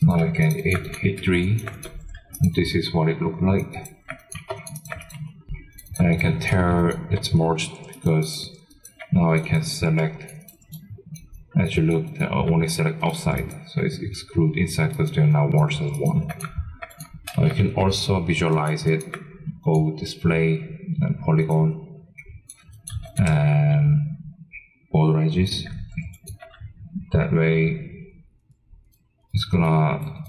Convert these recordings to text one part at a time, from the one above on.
Now I can hit 3. This is what it looked like. And I can tell it's merged because now I can select. As you look, only select outside, so it's exclude inside because they're now merged as one. I can also visualize it, go display and polygon and border edges. That way it's gonna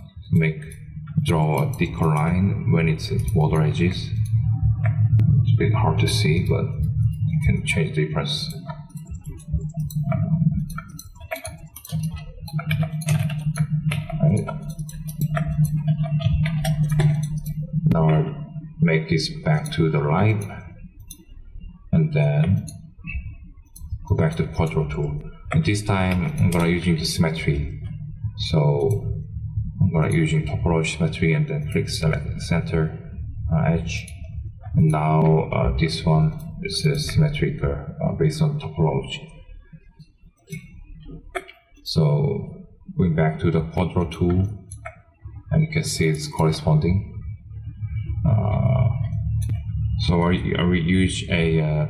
draw a thicker line when it's at border edges. It's a bit hard to see, but you can change the difference. Right. Now I make this back to the right and then go back to the quadro tool. And this time I'm gonna using the symmetry. So I'm gonna using topology symmetry and then click select center edge. And now this one is symmetrical based on topology. So going back to the quadro tool, and you can see it's corresponding. So I use the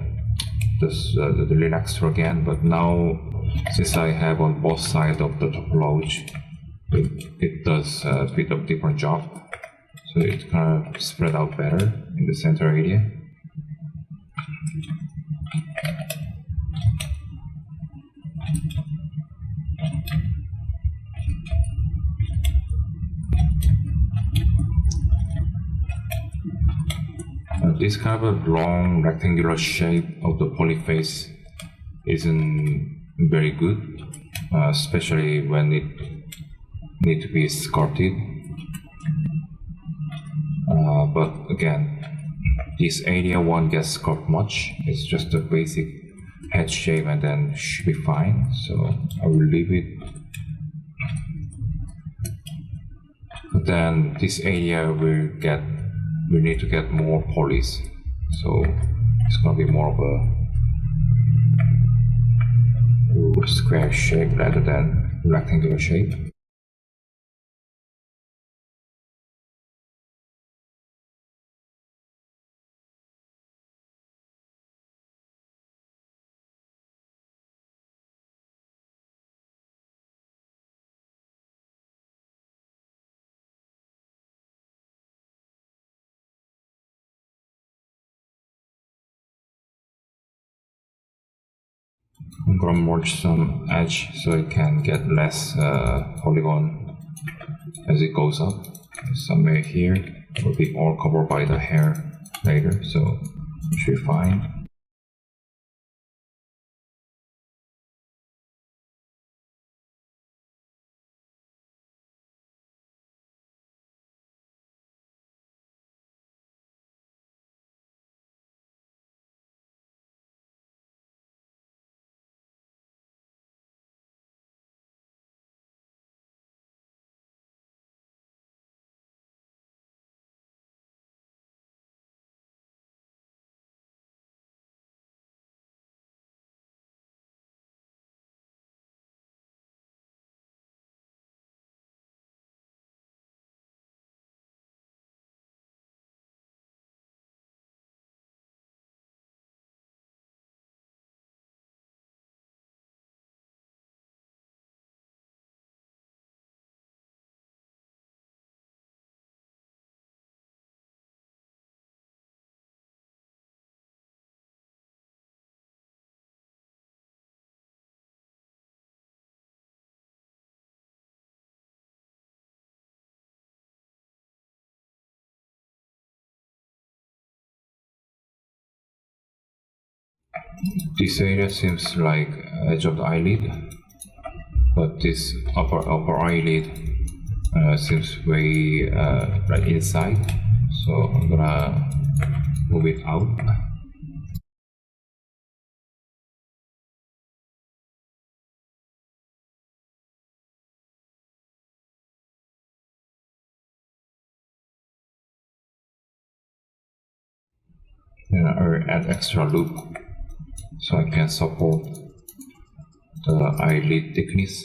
relaxer again, but now since I have on both sides of the topology, it does a bit of different job. So it kind of spread out better in the center area. This kind of a long rectangular shape of the polyface isn't very good, especially when it needs to be sculpted. But again, this area won't get sculpted much. It's just a basic head shape and then should be fine. So I will leave it. But then this area will need to get more polys, so it's going to be more of a square shape rather than rectangular shape. I'm gonna merge some edge so it can get less polygon as it goes up. Somewhere here will be all covered by the hair later, so it should be fine. This area seems like edge of the eyelid, but this upper eyelid seems way right inside, so I'm gonna move it out. Then I'll add extra loop so I can support the eyelid thickness.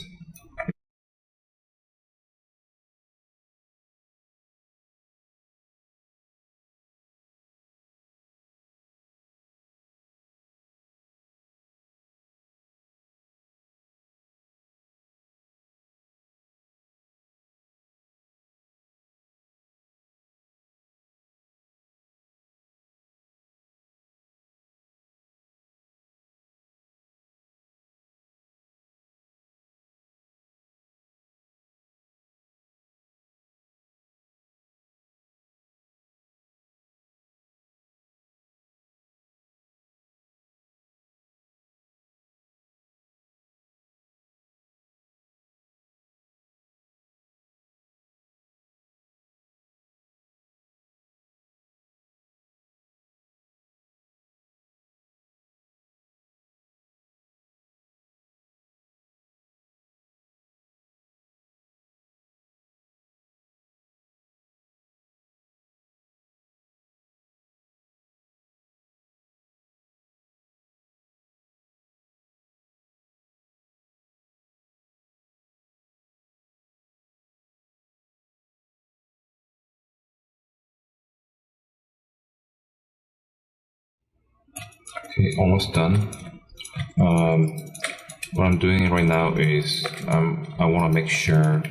Okay, almost done. What I'm doing right now is I want to make sure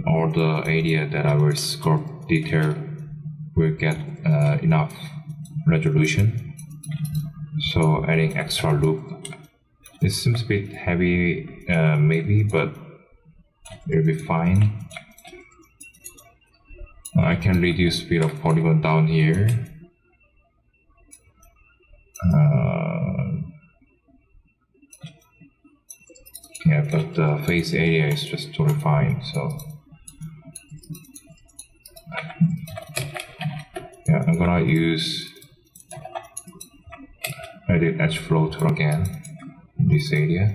all the area that I will sculpt detail will get enough resolution. So adding extra loop. It seems a bit heavy, maybe, but it'll be fine. I can reduce speed of polygon down here. Yeah, but the face area is just totally fine, so yeah, I'm gonna use edit edge flow tool again in this area.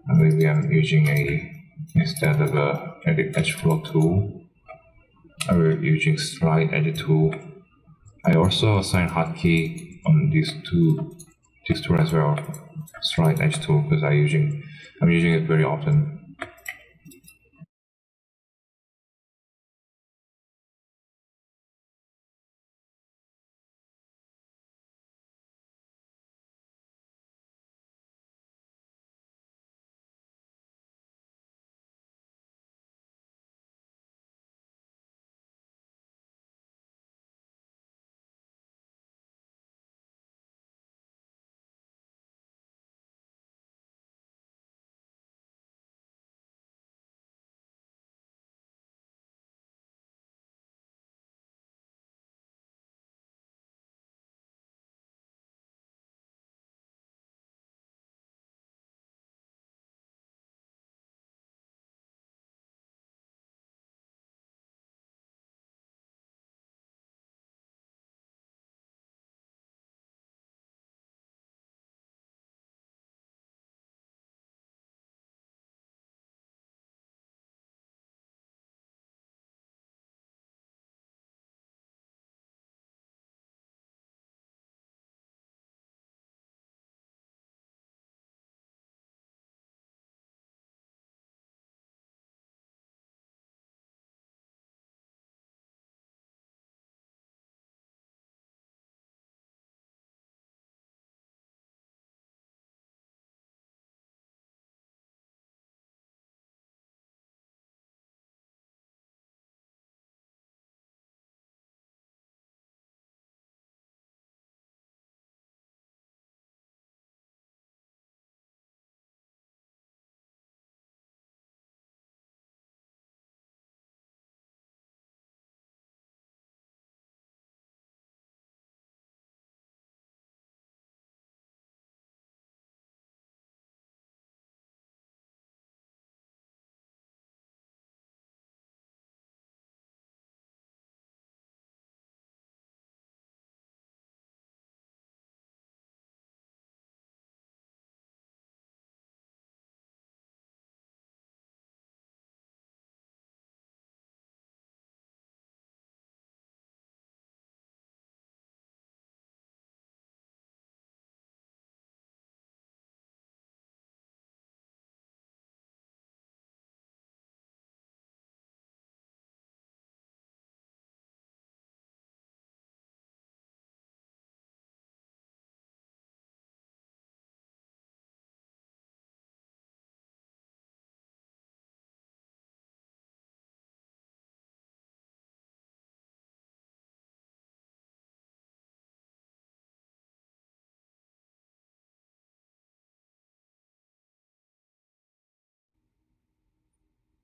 And maybe I'm using instead of a edit edge flow tool, I will be using slide edit tool. I also assign hotkey on these two as well, slide edge tool, because I'm using it very often.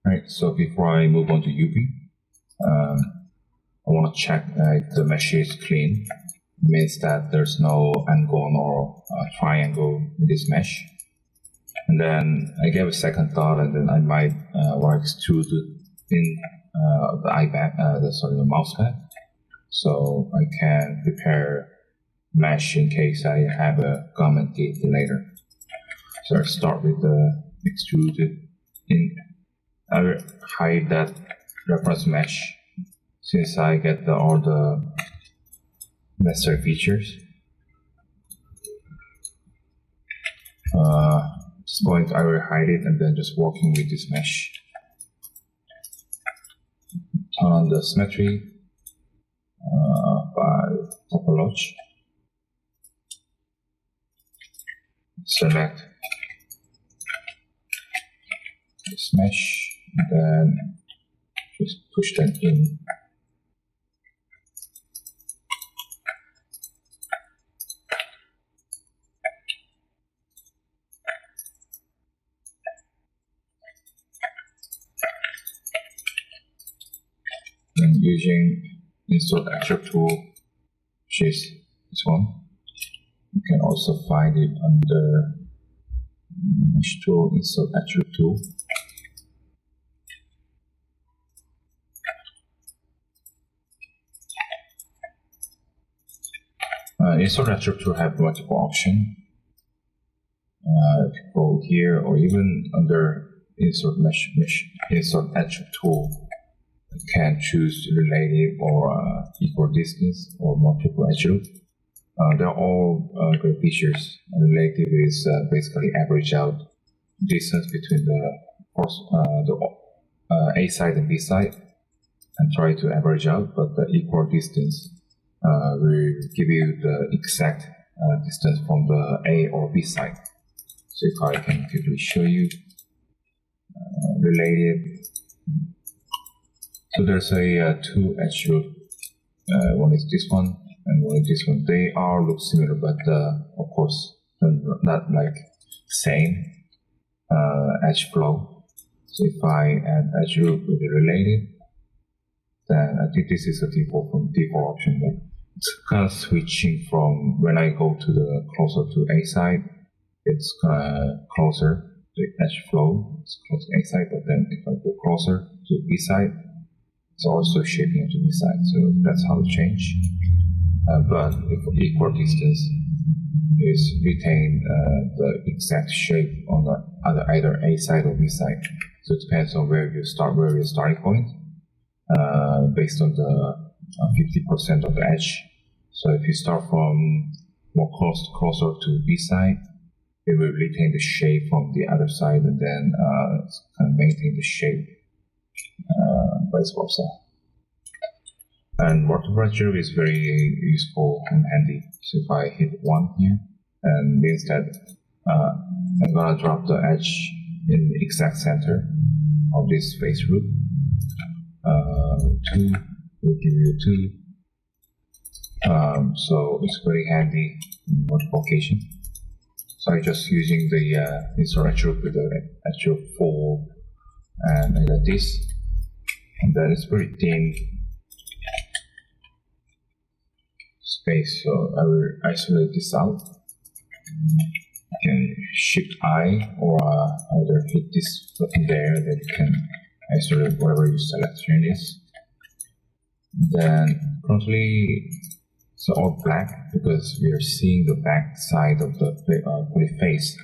Right, so before I move on to UV, I want to check if the mesh is clean. It means that there's no angle or triangle in this mesh. And then I gave a second thought, and then I might want to extrude in the iPad, the mouse pad, so I can prepare mesh in case I have a comment later. So I start with the extruded in. I will hide that reference mesh since I get all the necessary features. I will hide it and then just working with this mesh. Turn on the symmetry by topology. Select this mesh, and then just push them in. And using insert extract tool, which is this one, you can also find it under mesh tool, insert extract tool. Insert extract tool have multiple options. If you go here, or even under insert mesh insert extract tool, you can choose relative or equal distance or multiple attribute. They're all great features. Relative is basically average out distance between the A side and B side and try to average out, but the equal distance will give you the exact distance from the A or B side. So if I can quickly show you relative. So there's a two attribute. One is this one and one is this one. They all look similar, but of course not like same edge flow. So if I add attribute with the relative, then I think this is a default option. But it's kind of switching from when I go to the closer to A side, it's closer to edge flow. It's close to A side, but then if I go closer to B side, it's also shaping to B side. So that's how it change. But if equal distance is retain the exact shape on the either A side or B side. So it depends on where your starting point, based on the 50% of the edge. So if you start from more closer to B side, it will retain the shape from the other side, and then kind of maintain the shape, vice versa. And multiple attribute is very useful and handy. So if I hit 1 here, and means that I'm gonna drop the edge in the exact center of this face root. 2 will give you 2. So it's very handy in multiplication. So I'm just using the insert attribute with the attribute 4 and like this, and then it's very thin space. So I will isolate this out. You can Shift I or either hit this button there, then you can isolate whatever your selection is. Then currently it's all black because we are seeing the back side of the face.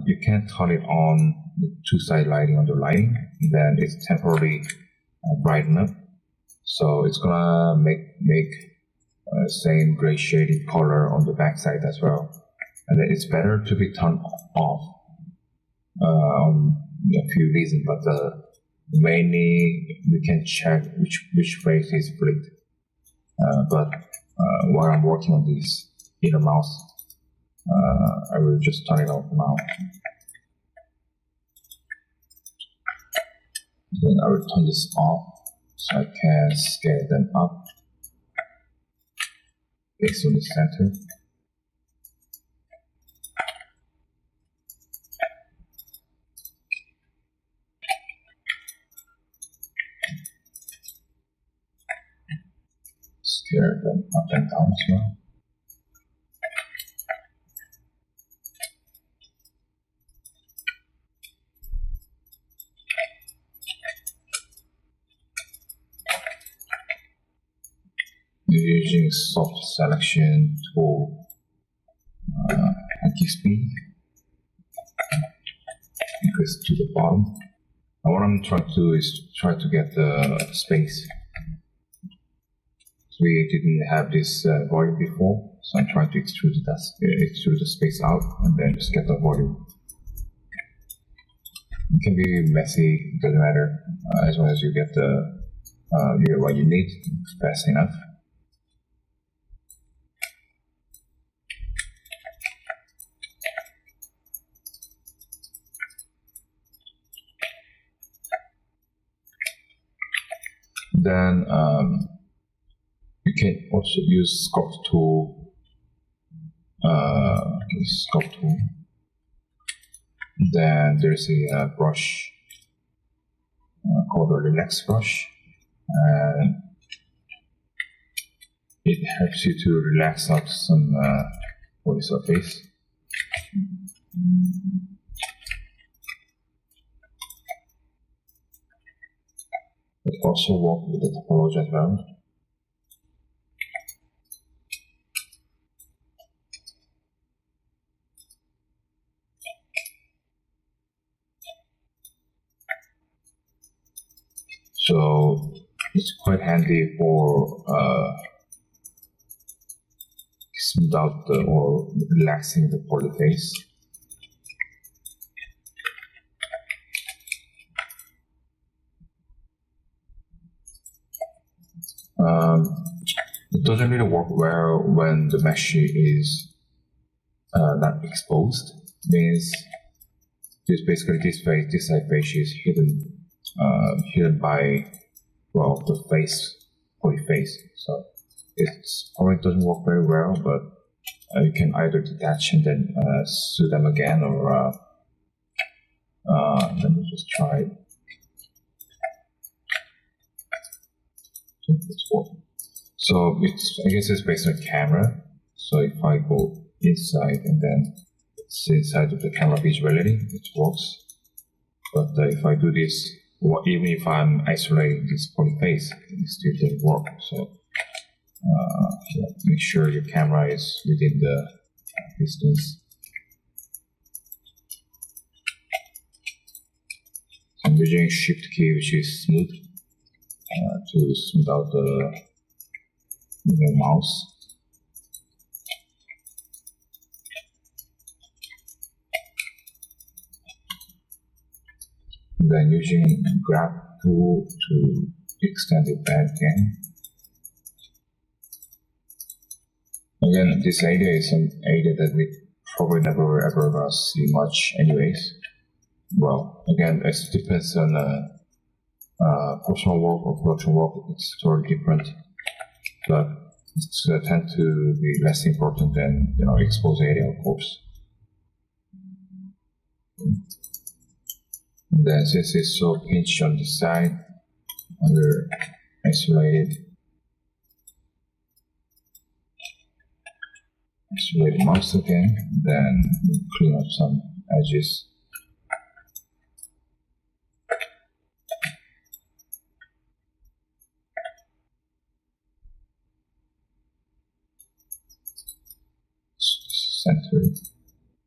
You can turn it on the two-side lighting under lighting, then it's temporarily brighten up. So it's gonna make same gray shading color on the back side as well. And then it's better to be turned off on a few reasons, but mainly we can check which face is flipped. But while I'm working on this inner mouse, I will just turn it off now. Then I will turn this off so I can scale them up based on the center. Scale them up and down as well. Using soft selection tool, anti-speed, increase to the bottom. Now what I'm trying to do is try to get the space. So we didn't have this volume before, so I'm trying to extrude the space out and then just get the volume. It can be messy, doesn't matter, as long as you get the what you need fast enough. then you can also use sculpt tool. Sculpt tool. Then there's a brush called a relax brush, and it helps you to relax out some body surface. It also works with the topology as well. So it's quite handy for smooth out or relaxing the body face. It doesn't really work well when the mesh is not exposed. Means this basically this side face is hidden by the body face. So it probably doesn't work very well, but you can either detach and then sew them again, or let me just try it. So I guess it's based on camera. So if I go inside and then it's inside of the camera visibility, it works. But if I do this, even if I'm isolating this body face, it still doesn't work. So make sure your camera is within the distance. I'm using Shift key, which is smooth, to smooth out the mouse. Then using grab tool to extend it back again. Again, this area is an area that we probably never ever gonna see much anyways. Well, again, it depends on personal work or production work. It's totally different, but it's tend to be less important than exposed area, of course. And then since it's so pinched on the side, under isolated mouse again, then clean up some edges.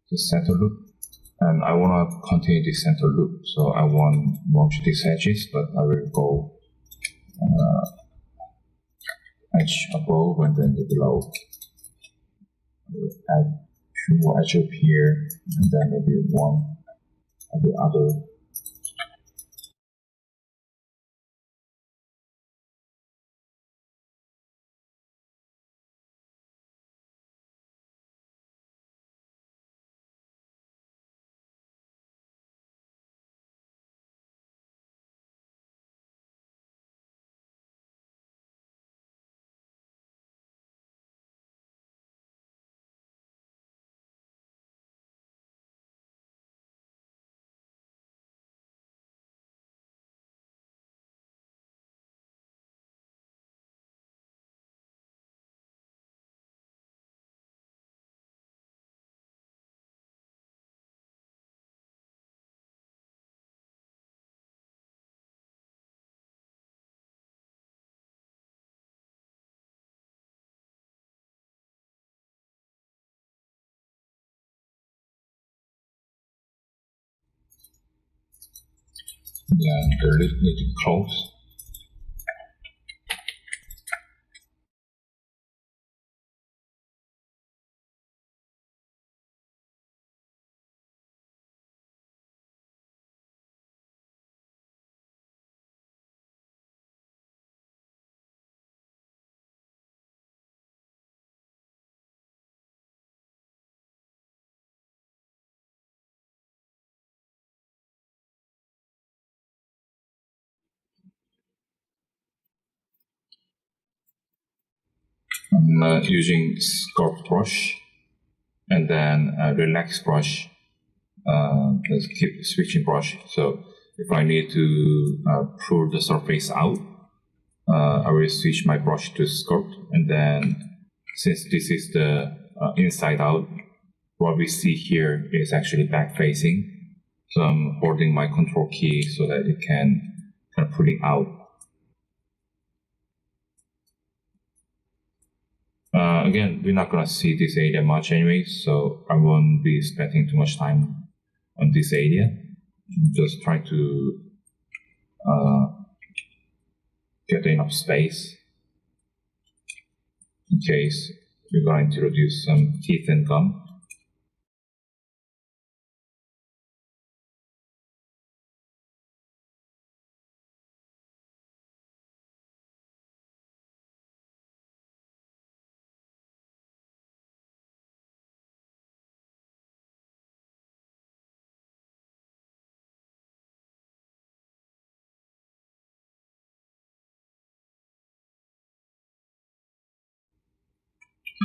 The center loop, and I want to continue the center loop, so I want merge these edges, but I will go edge above and then below. I will add two more edge up here, and then maybe one at the other. Yeah, the lid need to close. I'm using sculpt brush and then relax brush. Let's keep switching brush. So if I need to pull the surface out, I will switch my brush to sculpt, and then since this is the inside out, what we see here is actually back facing. So I'm holding my control key so that it can kind of pull it out. Again, we're not gonna see this area much anyway, so I won't be spending too much time on this area. Just try to get enough space in case we're going to introduce some teeth and gum.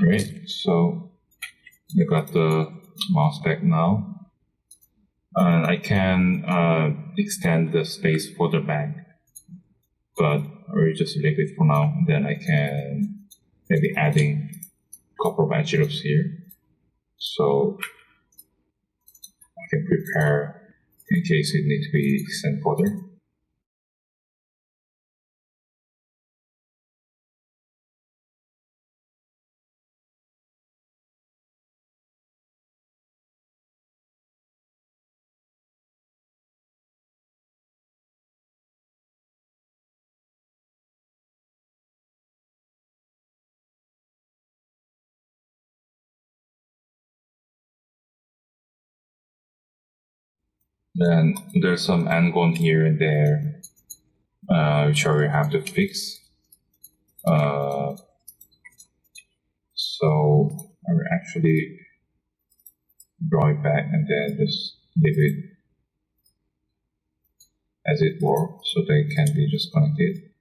Great, so I got the mouse back now, and I can extend the space further back, but I will just leave it for now. Then I can maybe adding a couple of edge loops here, so I can prepare in case it needs to be extended further. Then there's some angle here and there, which I will have to fix. So I will actually draw it back and then just leave it as it were, so they can be just connected.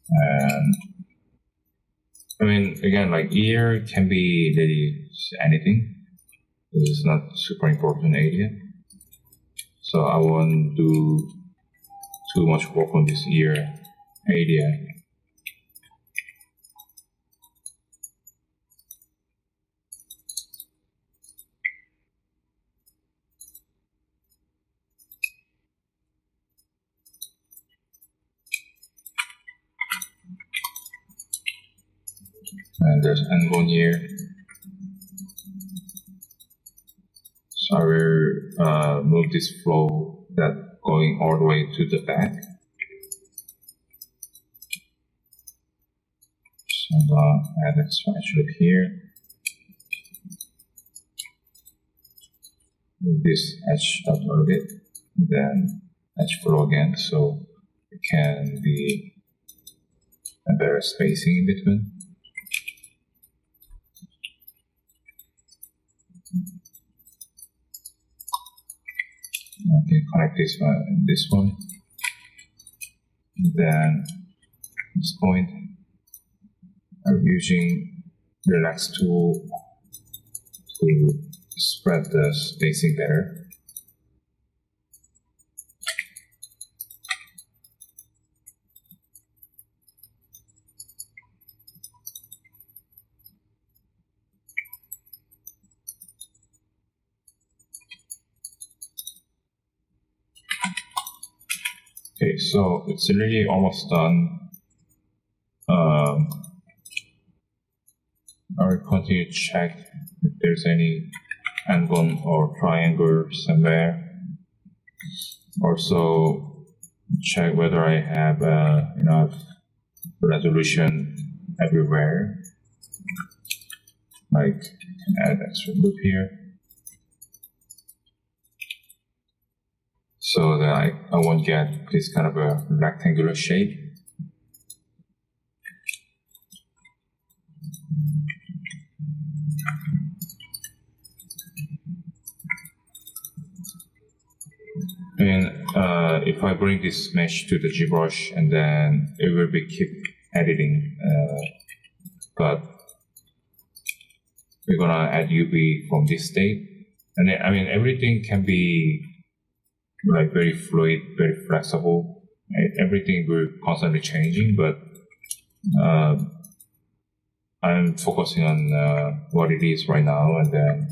And I mean, again, like ear can be really anything. This is not super important area, so I won't do too much work on this ear area. And there's angle here. So I will move this flow that going all the way to the back. So add extra edge loop here. Move this edge out a little bit, then edge flow again, so it can be a better spacing in between. Okay, connect this one and this one. Then this point, I'm using relax tool to spread the spacing better. Okay, so it's really almost done. I will continue to check if there's any angle or triangle somewhere. Also, check whether I have enough resolution everywhere. Like, add extra loop here, so that I won't get this kind of a rectangular shape. And if I bring this mesh to the ZBrush, and then it will be keep editing, but we're gonna add UV from this state. And then, I mean, everything can be like very fluid, very flexible. Everything will constantly changing, but I'm focusing on what it is right now, and then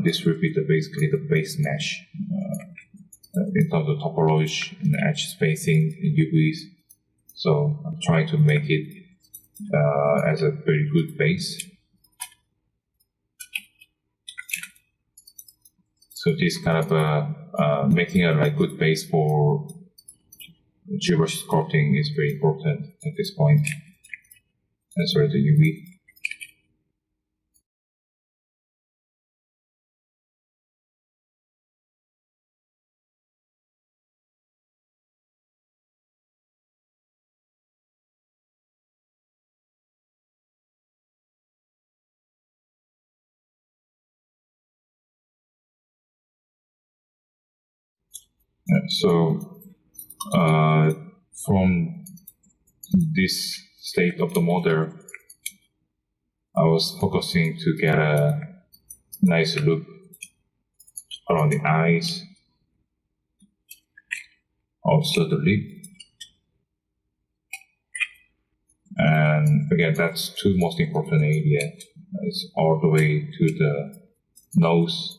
this will be basically the base mesh in terms of topology and edge spacing and UVs. So I'm trying to make it as a very good base. So this kind of making a like good base for geometry sculpting is very important at this point. And sorry, the UV. So from this state of the model, I was focusing to get a nice look around the eyes, also the lip, and again that's two most important area. It's all the way to the nose,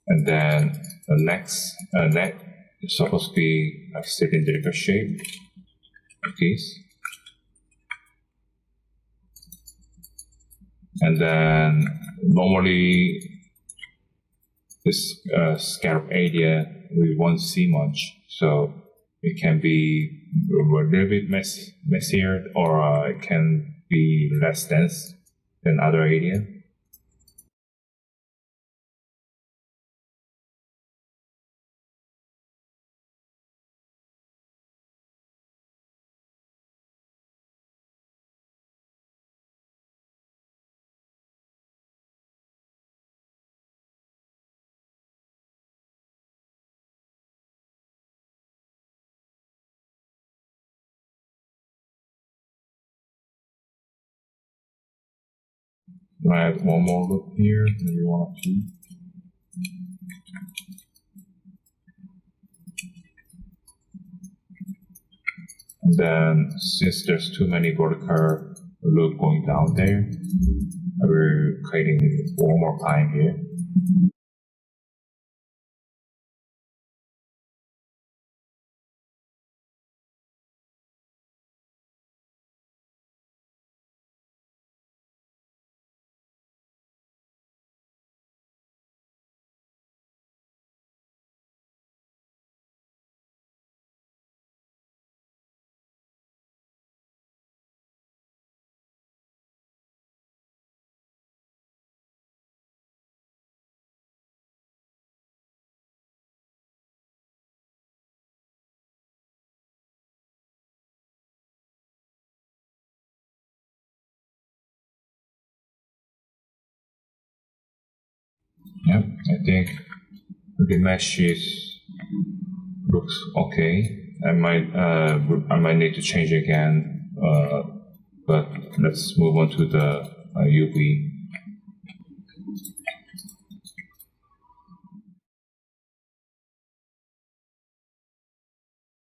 and then the neck is supposed to be a cylindrical shape, like this. And then normally this scalp area we won't see much, so it can be a little bit messier, or it can be less dense than other area. I add one more look here, maybe one or two. And then, since there's too many vertical loop going down there, we're creating one more time here. Yep, I think the mesh looks okay. I might need to change again, but let's move on to the UV.